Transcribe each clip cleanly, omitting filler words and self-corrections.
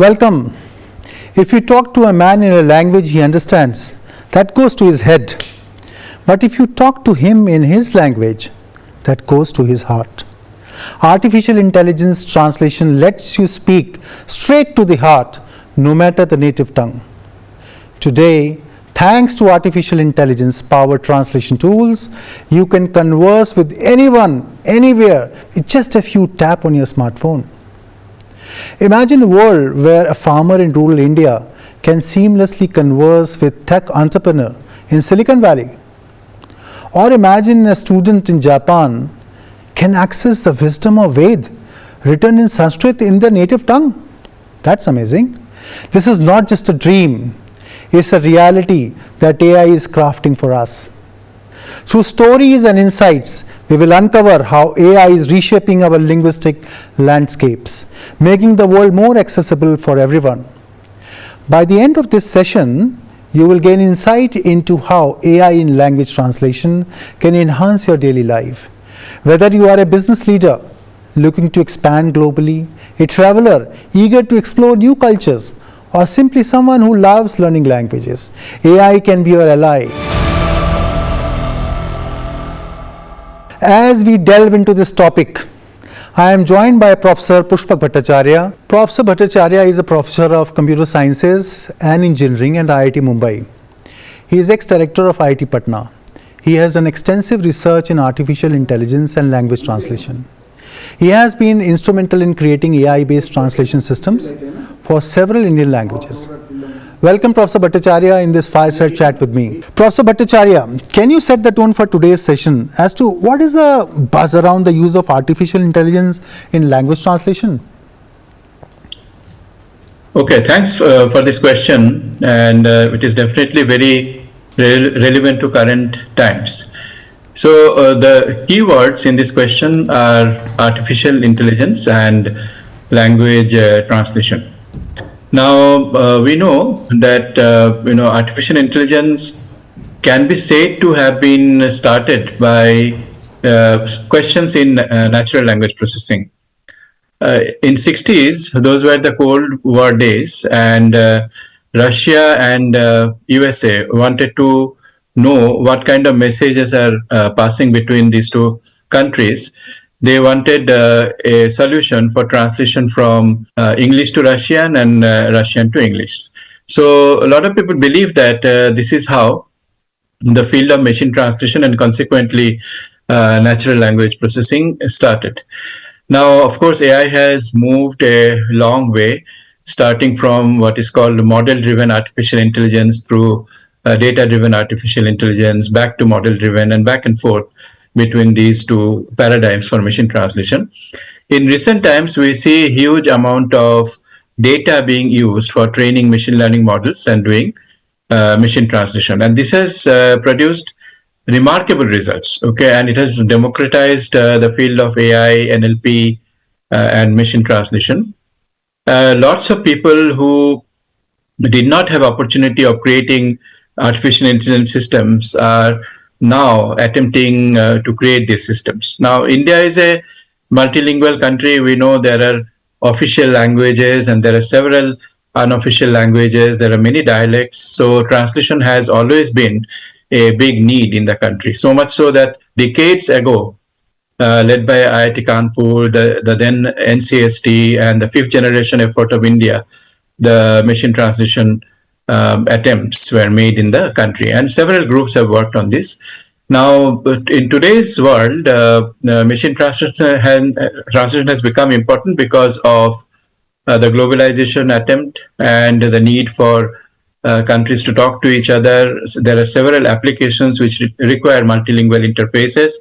Welcome. If you talk to a man in a language he understands, that goes to his head. But if you talk to him in his language, that goes to his heart. Artificial intelligence translation lets you speak straight to the heart, no matter the native tongue. Today, thanks to artificial intelligence powered translation tools, you can converse with anyone, anywhere, with just a few taps on your smartphone. Imagine a world where a farmer in rural India can seamlessly converse with tech entrepreneur in Silicon Valley. Or imagine a student in Japan can access the wisdom of Ved written in Sanskrit in their native tongue. That's amazing. This is not just a dream. It's a reality that AI is crafting for us. Through stories and insights, we will uncover how AI is reshaping our linguistic landscapes, making the world more accessible for everyone. By the end of this session, you will gain insight into how AI in language translation can enhance your daily life. Whether you are a business leader looking to expand globally, a traveler eager to explore new cultures, or simply someone who loves learning languages, AI can be your ally. As we delve into this topic, I am joined by Professor Pushpak Bhattacharyya. Professor Bhattacharyya is a professor of computer sciences and engineering at IIT Bombay. He is ex-director of IIT Patna. He has done extensive research in artificial intelligence and language translation. He has been instrumental in creating AI-based translation systems for several Indian languages. Welcome, Professor Bhattacharya, in this fireside chat with me. Professor Bhattacharya, can you set the tone for today's session as to what is the buzz around the use of artificial intelligence in language translation? Okay, thanks for this question, and it is definitely very relevant to current times. So the keywords in this question are artificial intelligence and language translation. Now we know that artificial intelligence can be said to have been started by questions in natural language processing. In 60s, those were the Cold War days, and Russia and USA wanted to know what kind of messages are passing between these two countries. They wanted a solution for translation from English to Russian and Russian to English. So a lot of people believe that this is how the field of machine translation and consequently natural language processing started. Now, of course, AI has moved a long way, starting from what is called model-driven artificial intelligence through data-driven artificial intelligence, back to model-driven, and back and forth between these two paradigms for machine translation. In recent times, we see a huge amount of data being used for training machine learning models and doing machine translation. And this has produced remarkable results, okay, and it has democratized the field of AI, NLP, and machine translation. Lots of people who did not have opportunity of creating artificial intelligence systems are now attempting to create these systems. Now, India is a multilingual country. We know there are official languages and there are several unofficial languages. There are many dialects. So translation has always been a big need in the country. So much so that decades ago, led by IIT Kanpur, the then NCST, and the fifth generation effort of India, the machine translation attempts were made in the country, and several groups have worked on this. Now, in today's world, machine translation has become important because of the globalization attempt and the need for countries to talk to each other. There are several applications which require multilingual interfaces.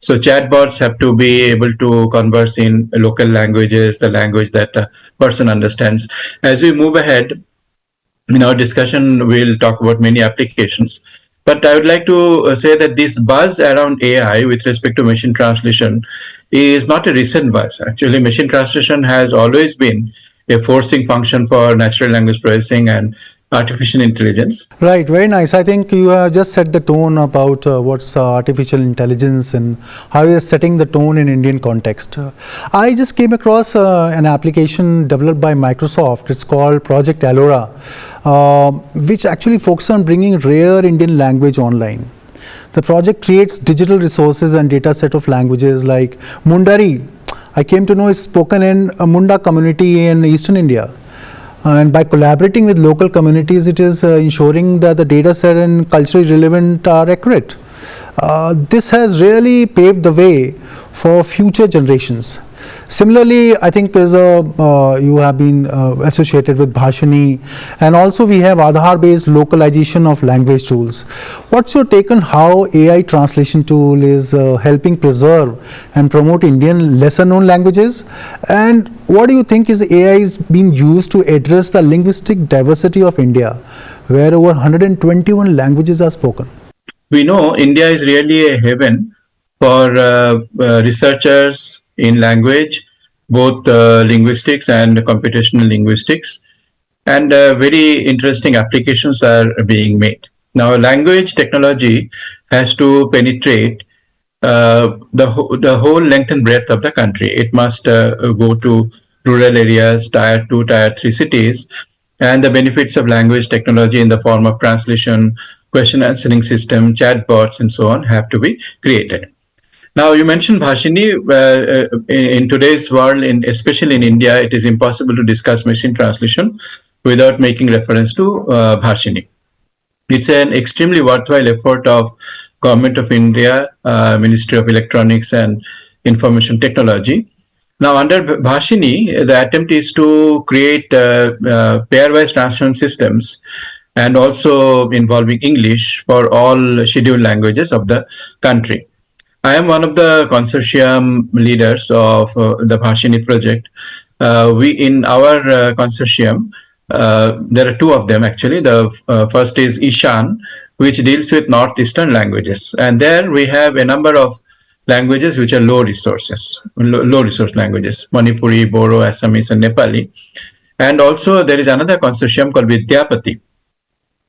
So chatbots have to be able to converse in local languages, the language that a person understands. As we move ahead in our discussion, we'll talk about many applications. But I would like to say that this buzz around AI with respect to machine translation is not a recent buzz. Actually, machine translation has always been a forcing function for natural language processing, and artificial intelligence. Right, very nice. I think you have just set the tone about what's artificial intelligence and how you're setting the tone in Indian context. I just came across an application developed by Microsoft. It's called Project Alora, which actually focuses on bringing rare Indian language online. The project creates digital resources and data set of languages like Mundari. I came to know is spoken in a Munda community in Eastern India. And by collaborating with local communities, it is ensuring that the data set and culturally relevant are accurate. This has really paved the way for future generations. Similarly, I think you have been associated with Bhashini, and also we have Aadhaar-based localization of language tools. What's your take on how AI translation tool is helping preserve and promote Indian lesser-known languages? And what do you think is AI is being used to address the linguistic diversity of India, where over 121 languages are spoken? We know India is really a haven for researchers in language, both linguistics and computational linguistics, and very interesting applications are being made. Now, language technology has to penetrate the whole length and breadth of the country. It must go to rural areas, tier 2, tier 3 cities, and the benefits of language technology in the form of translation, question answering system, chatbots, and so on have to be created. Now, you mentioned Bhashini. In today's world, especially in India, it is impossible to discuss machine translation without making reference to Bhashini. It's an extremely worthwhile effort of Government of India, Ministry of Electronics and Information Technology. Now, under Bhashini, the attempt is to create pairwise translation systems and also involving English for all scheduled languages of the country. I am one of the consortium leaders of the Bhashini project. In our consortium, there are two of them actually. The first is Ishan, which deals with northeastern languages, and there we have a number of languages which are low resource languages: Manipuri, Bodo, Assamese, and Nepali. And also there is another consortium called Vidyapati,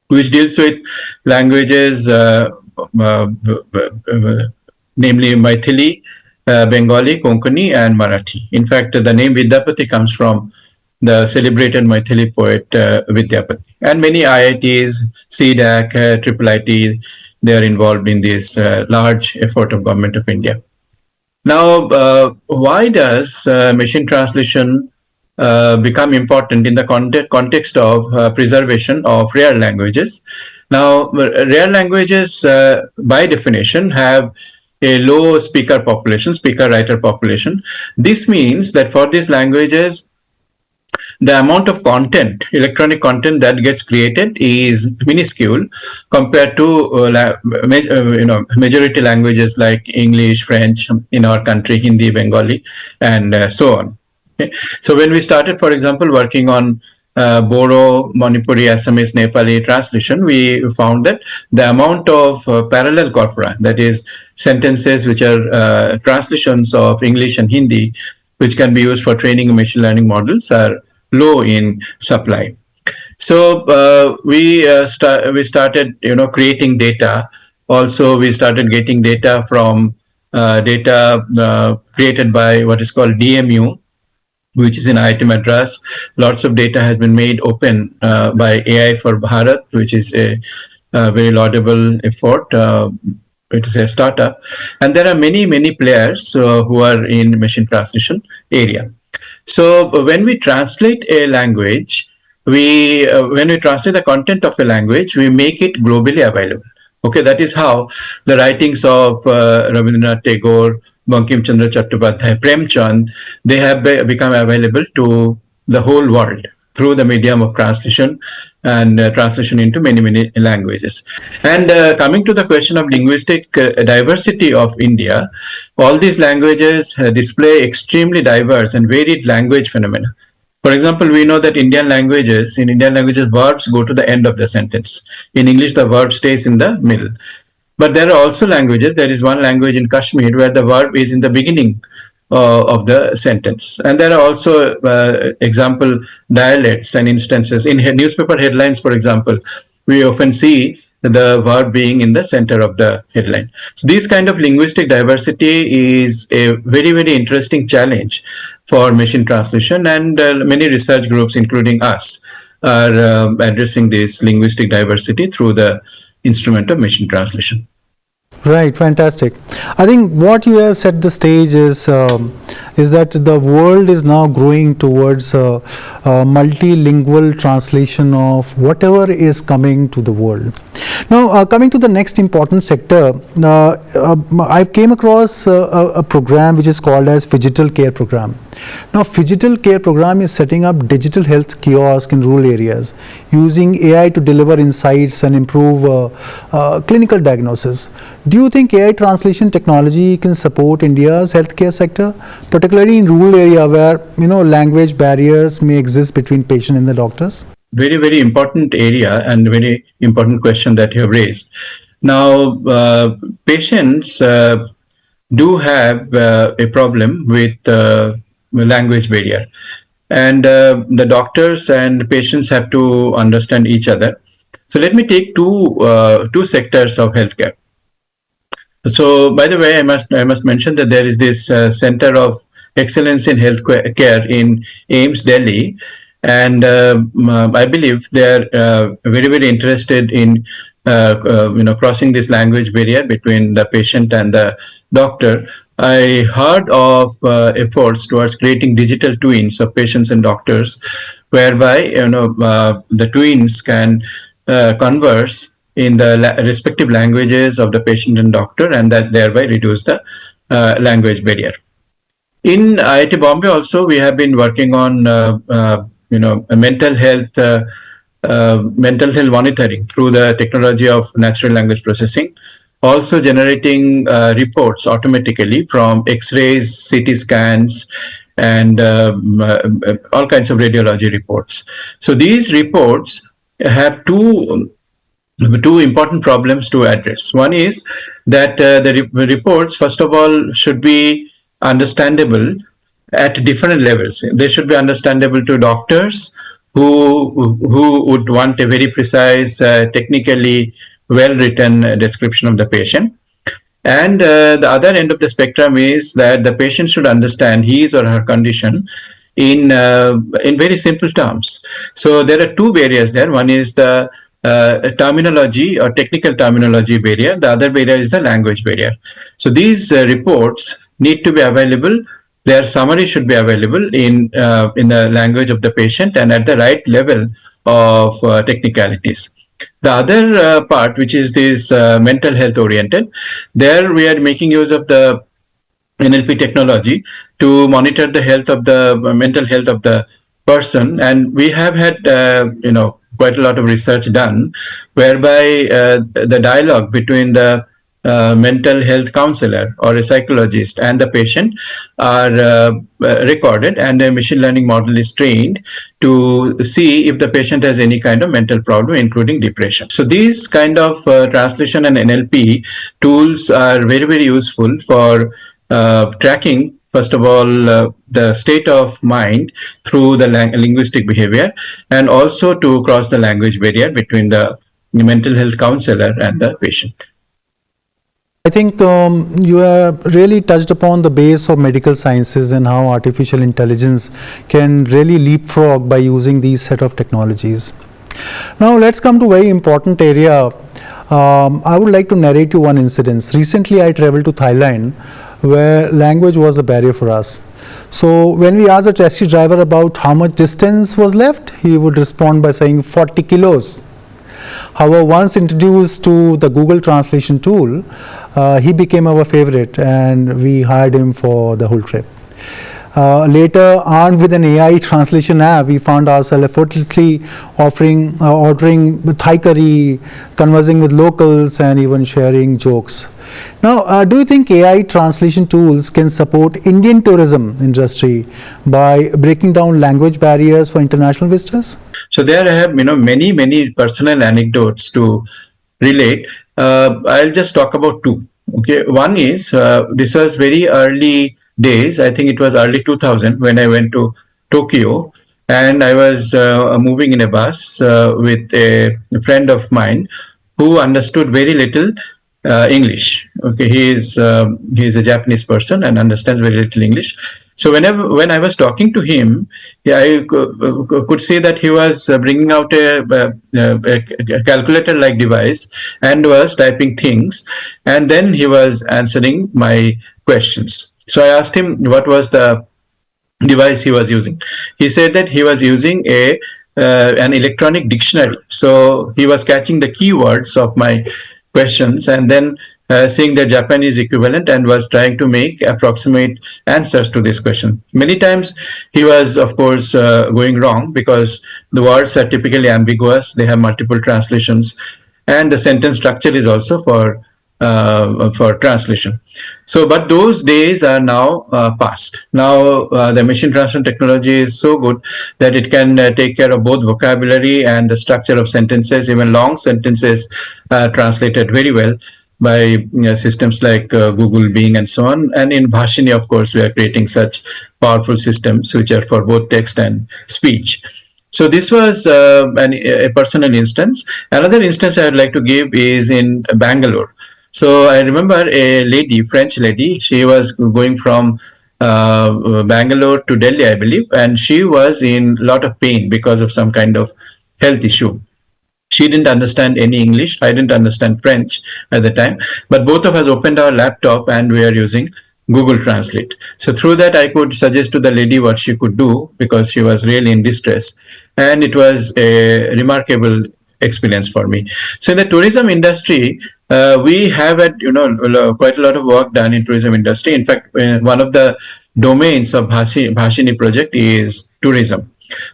which deals with languages, namely Maithili, Bengali, Konkani, and Marathi. In fact, the name Vidyapati comes from the celebrated Maithili poet Vidyapati. And many IITs, CDAC, IIT, they are involved in this large effort of Government of India. Now, why does machine translation become important in the context of preservation of rare languages? Now, rare languages, by definition, have a low speaker-writer population. This means that for these languages, the amount of content, electronic content that gets created is minuscule compared to majority languages like English, French in our country, Hindi, Bengali, and so on. Okay. So when we started, for example, working on Bodo, Manipuri, Assamese, Nepali translation, we found that the amount of parallel corpora, that is sentences which are translations of English and Hindi, which can be used for training machine learning models, are low in supply. So we started creating data. Also, we started getting data from data created by what is called DMU, which is in IIT Madras. Lots of data has been made open by AI for Bharat, which is a very laudable effort. It is a startup. And there are many players who are in machine translation area. So when we translate a language, when we translate the content of a language, we make it globally available. Okay, that is how the writings of Rabindranath Tagore, Bankim Chandra Chattopadhyay, Premchand, they have become available to the whole world through the medium of translation and translation into many languages. And coming to the question of linguistic diversity of India, all these languages display extremely diverse and varied language phenomena. For example, we know that in Indian languages, verbs go to the end of the sentence. In English, the verb stays in the middle. But there are also languages, there is one language in Kashmir where the verb is in the beginning of the sentence. And there are also example dialects and instances. In newspaper headlines, for example, we often see the verb being in the center of the headline. So this kind of linguistic diversity is a very, very interesting challenge for machine translation, and many research groups, including us, are addressing this linguistic diversity through the instrument of machine translation. Right, fantastic. I think what you have set the stage is that the world is now growing towards multilingual translation of whatever is coming to the world. Now, coming to the next important sector, I came across a program which is called as Phygital Care Program. Now, Phygital Care Program is setting up digital health kiosk in rural areas using AI to deliver insights and improve clinical diagnosis. Do you think AI translation technology can support India's healthcare sector, particularly in rural area where language barriers may exist between patient and the doctors? Very, very important area and very important question that you have raised. Now, patients do have a problem with language barrier, and the doctors and patients have to understand each other. So let me take two sectors of healthcare. So, by the way, I must mention that there is this Center of Excellence in Health Care in AIIMS, Delhi, and I believe they are very, very interested in crossing this language barrier between the patient and the doctor. I heard of efforts towards creating digital twins of patients and doctors, whereby the twins can converse in the respective languages of the patient and doctor, and that thereby reduce the language barrier. In IIT Bombay also, we have been working on mental health monitoring through the technology of natural language processing, also generating reports automatically from X-rays, CT scans, and all kinds of radiology reports. So these reports have two important problems to address. One is that the reports, first of all, should be understandable at different levels. They should be understandable to doctors who would want a very precise, technically well-written description of the patient. And the other end of the spectrum is that the patient should understand his or her condition in very simple terms. So there are two barriers there. One is the terminology or technical terminology barrier. The other barrier is the language barrier. So these reports need to be available. Their summary should be available in the language of the patient and at the right level of technicalities. The other part, which is this mental health oriented, there we are making use of the NLP technology to monitor the health of the mental health of the person, and we have had quite a lot of research done, whereby the dialogue between the mental health counselor or a psychologist and the patient are recorded, and a machine learning model is trained to see if the patient has any kind of mental problem, including depression. So these kind of translation and NLP tools are very, very useful for tracking, first of all, the state of mind through the linguistic behavior, and also to cross the language barrier between the mental health counselor and the patient. I think you have really touched upon the base of medical sciences and how artificial intelligence can really leapfrog by using these set of technologies. Now let's come to a very important area. I would like to narrate you one incident. Recently I traveled to Thailand, where language was a barrier for us. So when we asked a taxi driver about how much distance was left, he would respond by saying 40 kilos. However, once introduced to the Google translation tool, he became our favorite and we hired him for the whole trip. Later, armed with an AI translation app, we found ourselves effortlessly ordering Thai curry, conversing with locals, and even sharing jokes. Now, do you think AI translation tools can support Indian tourism industry by breaking down language barriers for international visitors? So there I have many personal anecdotes to relate. I'll just talk about two. Okay, one is this was very early days. I think it was early 2000 when I went to Tokyo, and I was moving in a bus with a friend of mine who understood very little English. Okay, he is a Japanese person and understands very little English. So when I was talking to him, yeah, I could see that he was bringing out a calculator-like device and was typing things, and then he was answering my questions. So I asked him what was the device he was using. He said that he was using an electronic dictionary. So he was catching the keywords of my questions and then seeing the Japanese equivalent and was trying to make approximate answers to this question. Many times he was, of course, going wrong because the words are typically ambiguous. They have multiple translations, and the sentence structure is also for translation. So, but those days are now past. Now the machine translation technology is so good that it can take care of both vocabulary and the structure of sentences, even long sentences translated very well by systems like Google, Bing, and so on. And in Bhashini, of course, we are creating such powerful systems which are for both text and speech. So this was a personal instance. Another instance I would like to give is in Bangalore. So I remember a lady, French lady, she was going from Bangalore to Delhi, I believe, and she was in a lot of pain because of some kind of health issue. She didn't understand any English. I didn't understand French at the time, but both of us opened our laptop and we are using Google Translate. So through that, I could suggest to the lady what she could do because she was really in distress. And it was a remarkable experience for me. So in the tourism industry, we have had, quite a lot of work done in tourism industry. In fact, one of the domains of Bhashini project is tourism,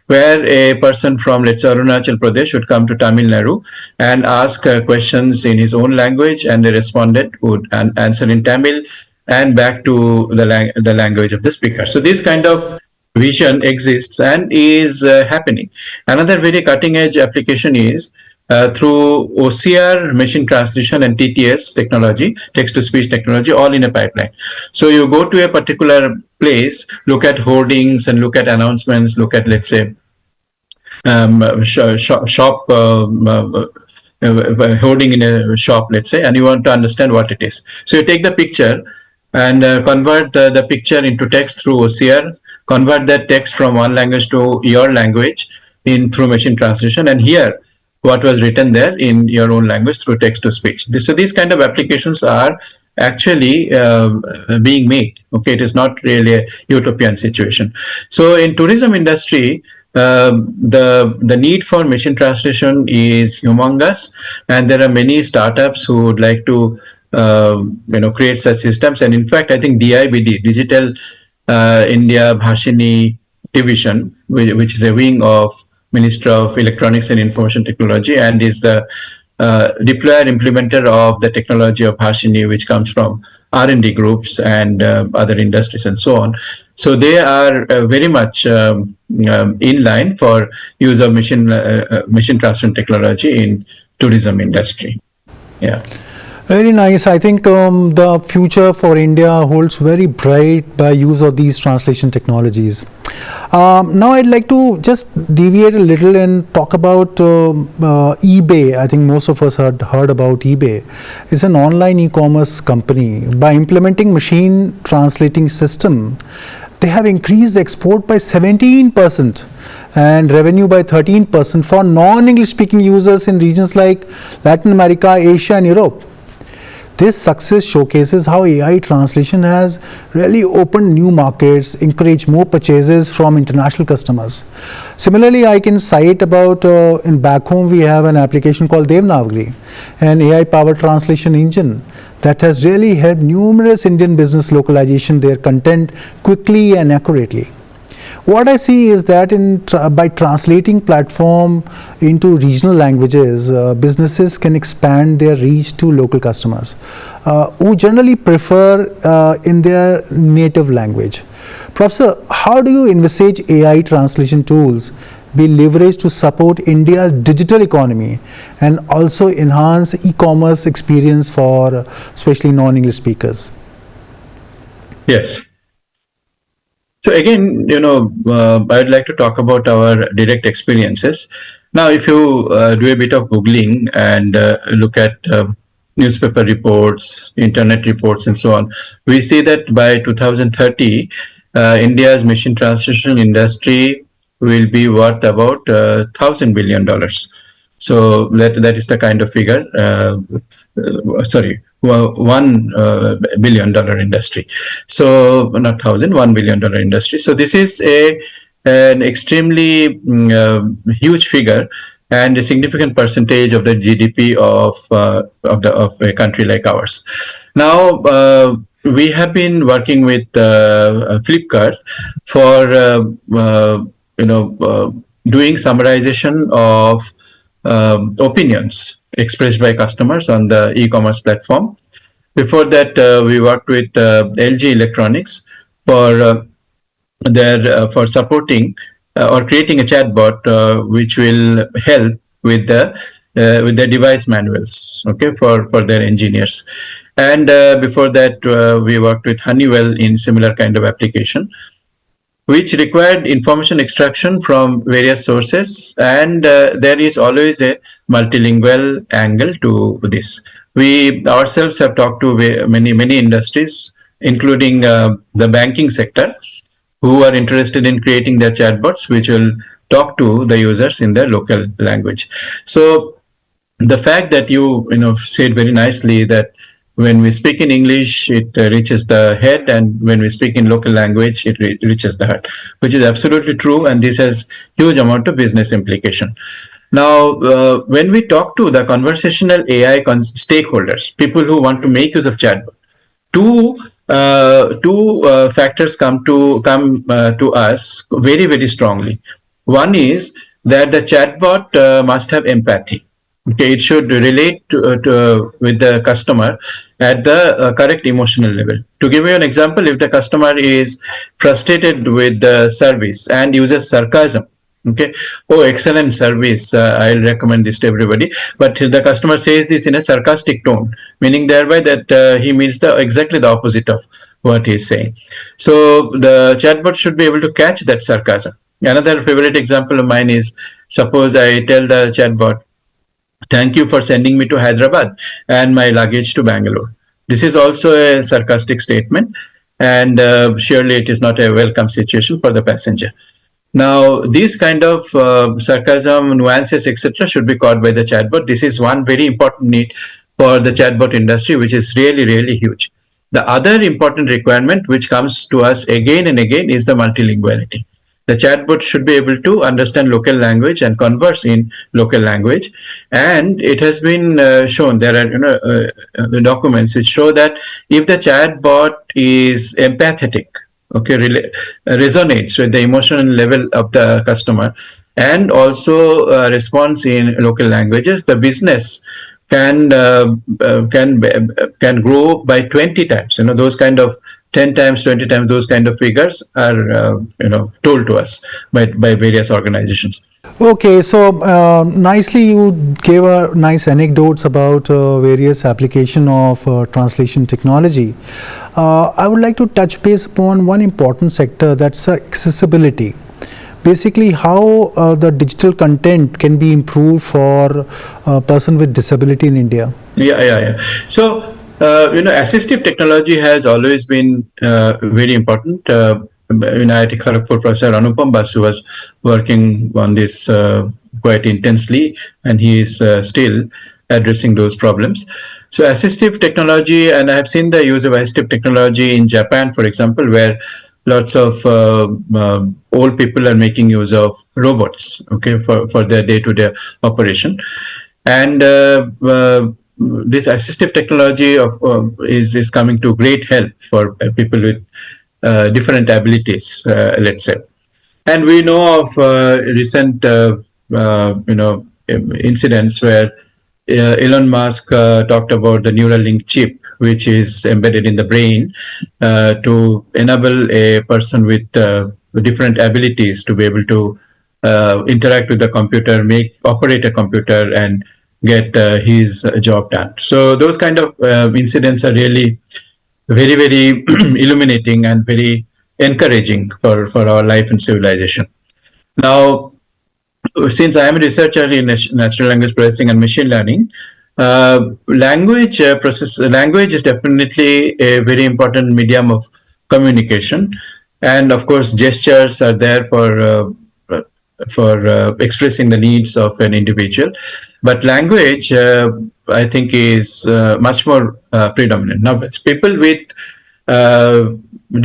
where a person from, let's say, Arunachal Pradesh would come to Tamil Nadu and ask questions in his own language, and the respondent would answer in Tamil and back to the language of the speaker. So this kind of vision exists and is happening. Another very cutting edge application is through OCR, machine translation, and TTS technology, text to speech technology, all in a pipeline. So you go to a particular place, look at hoardings and look at announcements, look at, let's say, shop hoarding in a shop, let's say, and you want to understand what it is. So you take the picture and convert the picture into text through OCR, convert that text from one language to your language through machine translation, and hear what was written there in your own language through text to speech. So these kind of applications are actually being made. Okay, it is not really a utopian situation. So in tourism industry, the need for machine translation is humongous, and there are many startups who would like to create such systems. And in fact, I think DIBD, Digital India Bhashini Division, which is a wing of Ministry of Electronics and Information Technology, and is the deployer implementer of the technology of Bhashini, which comes from R&D groups and other industries and so on. So they are very much in line for use of machine translation technology in tourism industry. Yeah. Very nice. I think the future for India holds very bright by use of these translation technologies. Now I'd like to just deviate a little and talk about eBay. I think most of us had heard about eBay. It's an online e-commerce company. By implementing machine translating system, they have increased export by 17% and revenue by 13% for non-English speaking users in regions like Latin America, Asia and Europe. This success showcases how AI translation has really opened new markets, encouraged more purchases from international customers. Similarly, I can cite about in back home we have an application called Devanagari, an AI-powered translation engine that has really helped numerous Indian business localization their content quickly and accurately. What I see is that by translating platform into regional languages, businesses can expand their reach to local customers who generally prefer in their native language. Professor, how do you envisage AI translation tools be leveraged to support India's digital economy and also enhance e-commerce experience for especially non-English speakers? Yes. So again, I would like to talk about our direct experiences. Now, if you do a bit of Googling and look at newspaper reports, internet reports, and so on, we see that by 2030, India's machine translation industry will be worth about $1,000 billion. So that is the kind of figure. Sorry, $1 billion industry. So not thousand, $1 billion industry. So this is an extremely huge figure and a significant percentage of the GDP of a country like ours. Now we have been working with Flipkart for doing summarization of opinions expressed by customers on the e-commerce platform. Before that, we worked with LG Electronics for for supporting or creating a chatbot which will help with the device manuals, okay, for their engineers. And before that, we worked with Honeywell in similar kind of application, which required information extraction from various sources, and there is always a multilingual angle to this. We ourselves have talked to many industries, including the banking sector, who are interested in creating their chatbots which will talk to the users in their local language. So the fact that you said very nicely that when we speak in English, it reaches the head, and when we speak in local language, it reaches the heart, which is absolutely true, and this has huge amount of business implication. Now, when we talk to the conversational AI stakeholders, people who want to make use of chatbot, two factors come to us very strongly. One is that the chatbot must have empathy. Okay, it should relate with the customer at the correct emotional level. To give you an example, if the customer is frustrated with the service and uses sarcasm, okay, oh, excellent service, I'll recommend this to everybody, but the customer says this in a sarcastic tone, meaning thereby that he means exactly the opposite of what he's saying. So the chatbot should be able to catch that sarcasm. Another favorite example of mine is, suppose I tell the chatbot, thank you for sending me to Hyderabad and my luggage to Bangalore. This is also a sarcastic statement, and surely it is not a welcome situation for the passenger. Now, these kind of sarcasm, nuances, etc., should be caught by the chatbot. This is one very important need for the chatbot industry, which is really huge. The other important requirement which comes to us again and again is the multilinguality. The chatbot should be able to understand local language and converse in local language. And it has been shown, there are documents which show that if the chatbot is empathetic, okay, resonates with the emotional level of the customer, and also responds in local languages, the business can grow by 20 times. Those kind of 10 times, 20 times, those kind of figures are told to us by various organizations. Okay, so nicely you gave a nice anecdotes about various application of translation technology. I would like to touch base upon one important sector, that's accessibility. Basically, how the digital content can be improved for a person with disability in India. Yeah. So, assistive technology has always been very important. In IIT Kharagpur, Professor Anupam Basu was working on this quite intensely, and he is still addressing those problems. So assistive technology, and I have seen the use of assistive technology in Japan, for example, where lots of old people are making use of robots, okay, for their day-to-day operation. And this assistive technology is coming to great help for people with different abilities, let's say. And we know of recent incidents where Elon Musk talked about the Neuralink chip, which is embedded in the brain to enable a person with different abilities to be able to interact with the computer, operate a computer, and get his job done. So those kind of incidents are really very illuminating and very encouraging for our life and civilization. Now, since I am a researcher in natural language processing and machine learning, language is definitely a very important medium of communication, and of course, gestures are there for expressing the needs of an individual. But language, I think, is much more predominant. Now, people with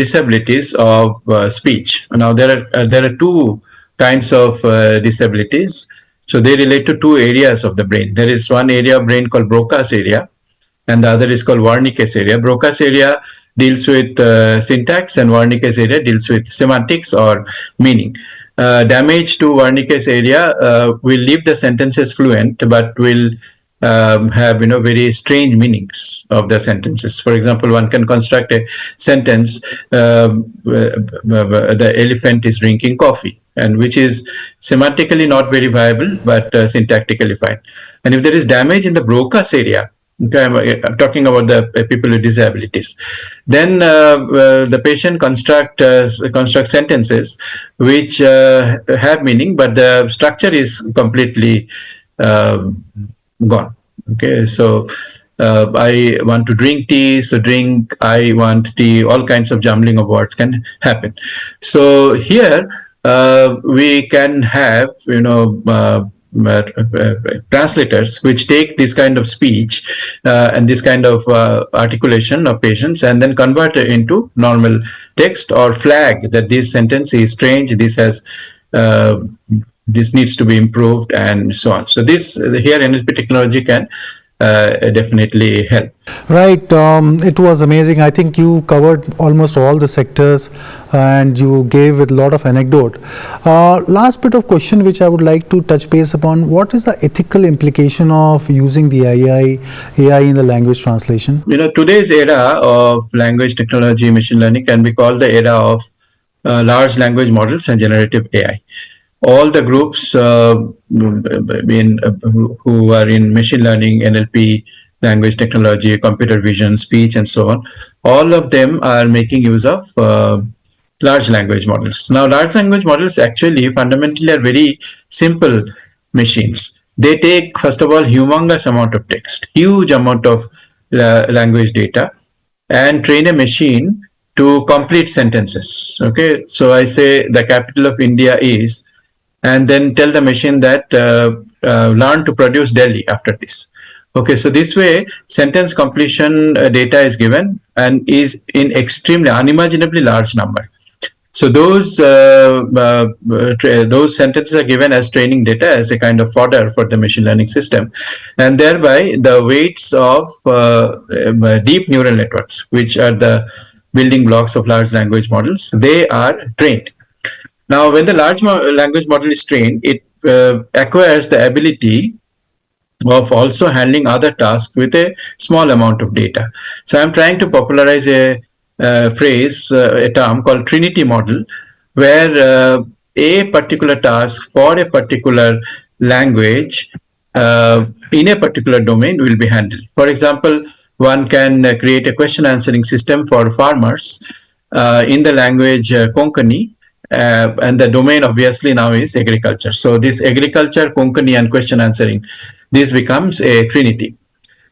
disabilities of speech. Now, there are two kinds of disabilities. So they relate to two areas of the brain. There is one area of brain called Broca's area, and the other is called Wernicke's area. Broca's area deals with syntax, and Wernicke's area deals with semantics or meaning. Damage to Wernicke's area will leave the sentences fluent, but will have very strange meanings of the sentences. For example, one can construct a sentence: the elephant is drinking coffee, and which is semantically not very viable, but syntactically fine. And if there is damage in the Broca's area, okay, I'm talking about the people with disabilities, then the patient construct sentences which have meaning, but the structure is completely gone. Okay, so I want to drink tea, so drink, I want tea, all kinds of jumbling of words can happen. So here we can have translators which take this kind of speech and this kind of articulation of patients and then convert it into normal text, or flag that this sentence is strange, this needs to be improved, and so on. So this here NLP technology can definitely help. Right, it was amazing. I think you covered almost all the sectors and you gave it a lot of anecdote. Last bit of question which I would like to touch base upon: what is the ethical implication of using the AI in the language translation? Today's era of language technology, machine learning, can be called the era of large language models and generative AI. All the groups who are in machine learning, NLP, language technology, computer vision, speech, and so on, all of them are making use of large language models. Now, large language models actually fundamentally are very simple machines. They take, first of all, humongous amount of text, huge amount of language data, and train a machine to complete sentences. Okay, so I say the capital of India is, and then tell the machine that learn to produce Delhi after this. Okay, so this way sentence completion data is given and is in extremely unimaginably large number. So those sentences are given as training data, as a kind of fodder for the machine learning system, and thereby the weights of deep neural networks, which are the building blocks of large language models, they are trained. Now, when the large language model is trained, it acquires the ability of also handling other tasks with a small amount of data. So I'm trying to popularize a term called Trinity model, where a particular task for a particular language in a particular domain will be handled. For example, one can create a question answering system for farmers in the language Konkani, and the domain obviously now is agriculture. So this agriculture, Konkani, and question answering, this becomes a trinity.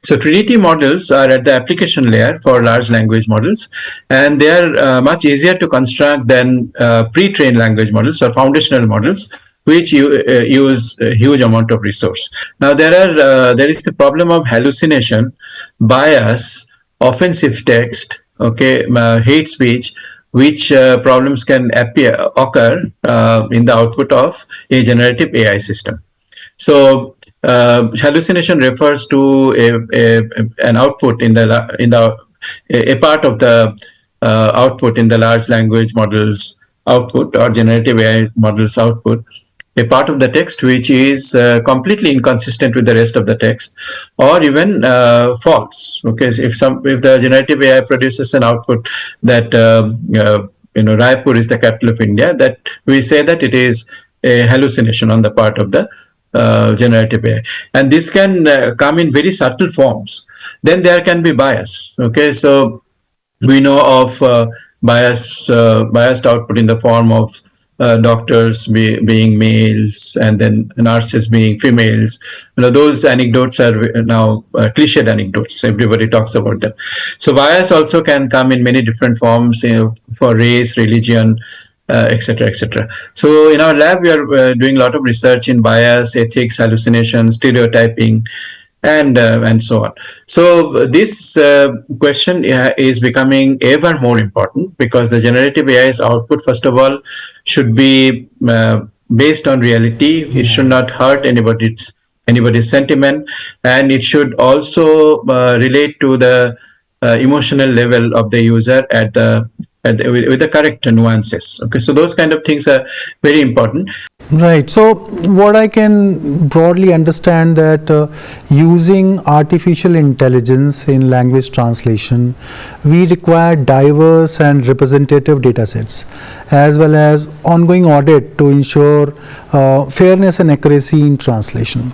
So trinity models are at the application layer for large language models, and they are much easier to construct than pre-trained language models or foundational models, which use a huge amount of resource. Now there is the problem of hallucination, bias, offensive text, okay, hate speech, which problems can occur in the output of a generative AI system. So hallucination refers to an output in a part of the output in the large language models output or generative AI models output, a part of the text which is completely inconsistent with the rest of the text, or even false. Okay, if the generative AI produces an output that Raipur is the capital of India, that we say that it is a hallucination on the part of the generative AI, and this can come in very subtle forms. Then there can be bias. Okay, so We know of biased output in the form of doctors being males and then nurses being females. Those anecdotes are now cliched anecdotes. Everybody talks about them. So bias also can come in many different forms, for race, religion, etc., etc. So in our lab, we are doing a lot of research in bias, ethics, hallucination, stereotyping, and so on. So this question is becoming ever more important, because the generative AI's output, first of all, should be based on reality. It should not hurt anybody's sentiment, and it should also relate to the emotional level of the user with the correct nuances. Okay, so those kind of things are very important. Right. So what I can broadly understand that using artificial intelligence in language translation, we require diverse and representative data sets, as well as ongoing audit to ensure fairness and accuracy in translation.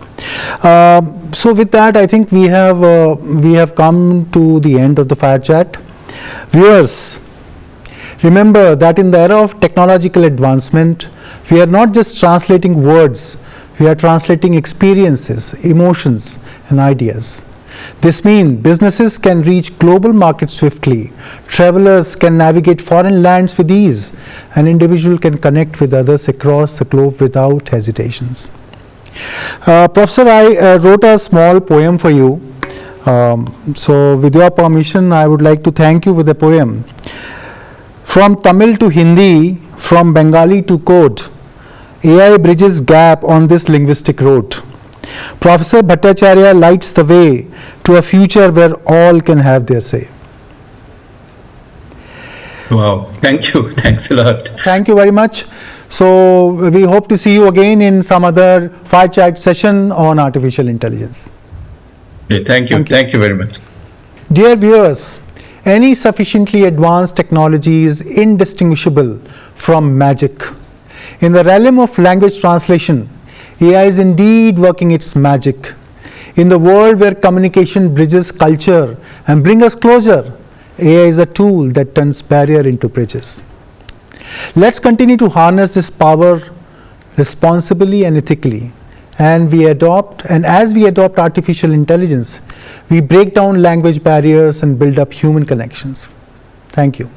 So with that, I think we have come to the end of the Fire Chat. Viewers, remember that in the era of technological advancement, we are not just translating words, we are translating experiences, emotions, and ideas. This means businesses can reach global markets swiftly, travelers can navigate foreign lands with ease, and individuals can connect with others across the globe without hesitations. Professor, I wrote a small poem for you. So with your permission, I would like to thank you with the poem. From Tamil to Hindi, from Bengali to code, AI bridges gap on this linguistic road. Professor Bhattacharya lights the way to a future where all can have their say. Wow, thank you. Thanks a lot. Thank you very much. So we hope to see you again in some other Fire Chat session on artificial intelligence. Okay, thank you. Thank you very much. Dear viewers, any sufficiently advanced technology is indistinguishable from magic. In the realm of language translation, AI is indeed working its magic. In the world where communication bridges culture and brings us closer, AI is a tool that turns barrier into bridges. Let's continue to harness this power responsibly and ethically. And as we adopt artificial intelligence, we break down language barriers and build up human connections. Thank you.